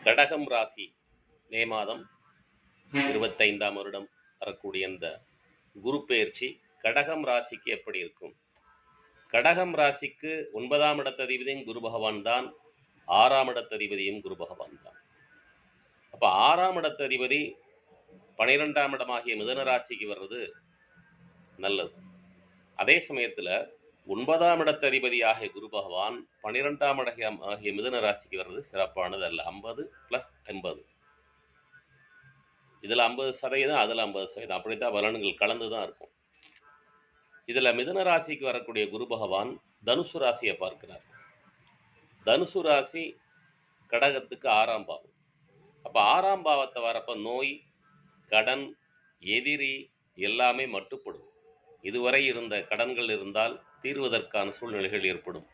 கடகம் ராசி மே மாதம் 25ஆம் வருடம் வரக்கூடிய இந்த குரு பெயர்ச்சி கடகம் ராசிக்கு எப்படி இருக்கும்? கடகம் ராசிக்கு 9ஆம் இடத்ததிபதியும் குரு பகவான் தான், 6ஆம் இடத்ததிபதியும் குரு பகவான் தான். அப்ப 6ஆம் இடத்ததிபதி 12ஆம் இடமாகிய மிதுன ராசிக்கு வர்றது நல்லது. அதே சமயத்துல 9ஆம் இடத்ததிபதியாகிய குரு பகவான் 12ஆம் ஆகிய மிதுன ராசிக்கு வர்றது சிறப்பானது அல்ல. 50+50, இதுல 50%, அதுல 50%, அப்படித்தான் பலன்கள் கலந்துதான் இருக்கும். இதுல மிதுன ராசிக்கு வரக்கூடிய குரு பகவான் தனுசு ராசியை பார்க்கிறார். தனுசு ராசி கடகத்துக்கு 6ஆம் பாவம். அப்ப 6ஆம் பாவத்தை வரப்ப நோய், கடன், எதிரி எல்லாமே மட்டுப்படும். இதுவரை இருந்த கடன்கள் இருந்தால் தீர்வதற்கான சூழ்நிலைகள் ஏற்படும்.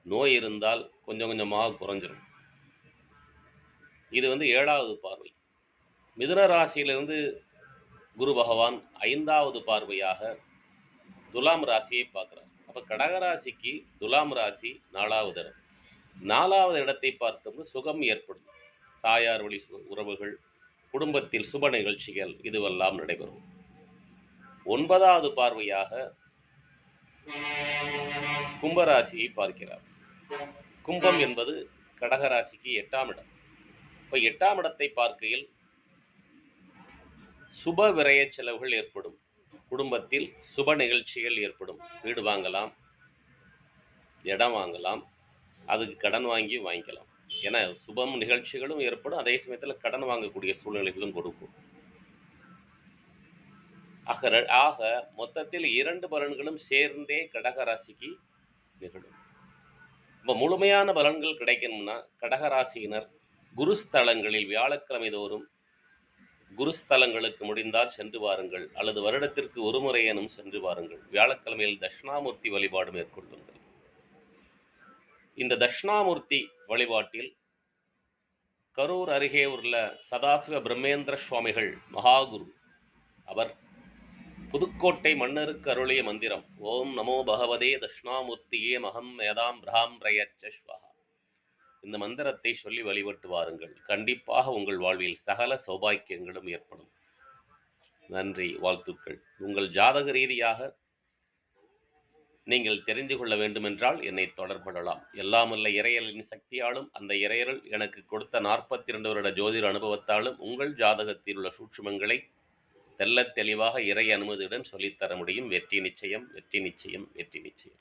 நோய் இருந்தால் கொஞ்சம் கொஞ்சமாக குறைஞ்சிடும். இது 7வது பார்வை. மிதுன ராசியிலிருந்து குரு பகவான் 5வது பார்வையாக துலாம் ராசியை பார்க்கிறார். அப்ப கடகராசிக்கு துலாம் ராசி 4வது இடம். 4வது இடத்தை பார்த்தோம்னா சுகம் ஏற்படும். தாயார் வழி உறவுகள், குடும்பத்தில் சுப நிகழ்ச்சிகள் இதுவெல்லாம் நடைபெறும். 9வது பார்வையாக கும்பராசியை பார்க்கிறார். கும்பம் என்பது கடகராசிக்கு 8ஆம் இடம். இப்ப 8ஆம் இடத்தை பார்க்கையில் சுப விரய செலவுகள் ஏற்படும். குடும்பத்தில் சுப நிகழ்ச்சிகள் ஏற்படும். வீடு வாங்கலாம், இடம் வாங்கலாம், அதுக்கு கடன் வாங்கிக்கலாம். ஏன்னா சுபம் நிகழ்ச்சிகளும் ஏற்படும், அதே சமயத்தில் கடன் வாங்கக்கூடிய சூழ்நிலைகளும் கொடுக்கும். ஆக மொத்தத்தில் 2 பலன்களும் சேர்ந்தே கடகராசிக்கு நிகழும். இப்போ முழுமையான பலன்கள் கிடைக்கணும்னா கடகராசியினர் குருஸ்தலங்களில் வியாழக்கிழமை தோறும் குருஸ்தலங்களுக்கு முடிந்தால் சென்று வாருங்கள், அல்லது வருடத்திற்கு ஒரு முறையேனும் சென்று வாருங்கள். வியாழக்கிழமையில் தட்சிணாமூர்த்தி வழிபாடு மேற்கொள்ளுங்கள். இந்த தட்சிணாமூர்த்தி வழிபாட்டில் கரூர் அருகே உள்ள சதாசிவ பிரம்மேந்திர சுவாமிகள் மகாகுரு, அவர் புதுக்கோட்டை மன்னருக்கு அருளிய மந்திரம் ஓம் நமோ பகவதே தட்சிணாமூர்த்தியே மகம் மேதாம் பிராம் ரயச்சஸ்வஹா. இந்த மந்திரத்தை சொல்லி வழிபட்டு வாருங்கள். கண்டிப்பாக உங்கள் வாழ்வில் சகல சௌபாக்கியங்களும் ஏற்படும். நன்றி, வாழ்த்துக்கள். உங்கள் ஜாதக ரீதியாக நீங்கள் தெரிந்து கொள்ள வேண்டுமென்றால் என்னை தொடர்படலாம். எல்லாமல்ல இறையலின் சக்தியாலும் அந்த இறையல் எனக்கு கொடுத்த 42 வருட ஜோதிட அனுபவத்தாலும் உங்கள் ஜாதகத்தில் உள்ள சூட்சுமங்களை தெள்ளத் தெளிவாக இறை அனுமதியுடன் சொல்லித்தர முடியும். வெற்றி நிச்சயம், வெற்றி நிச்சயம், வெற்றி நிச்சயம்.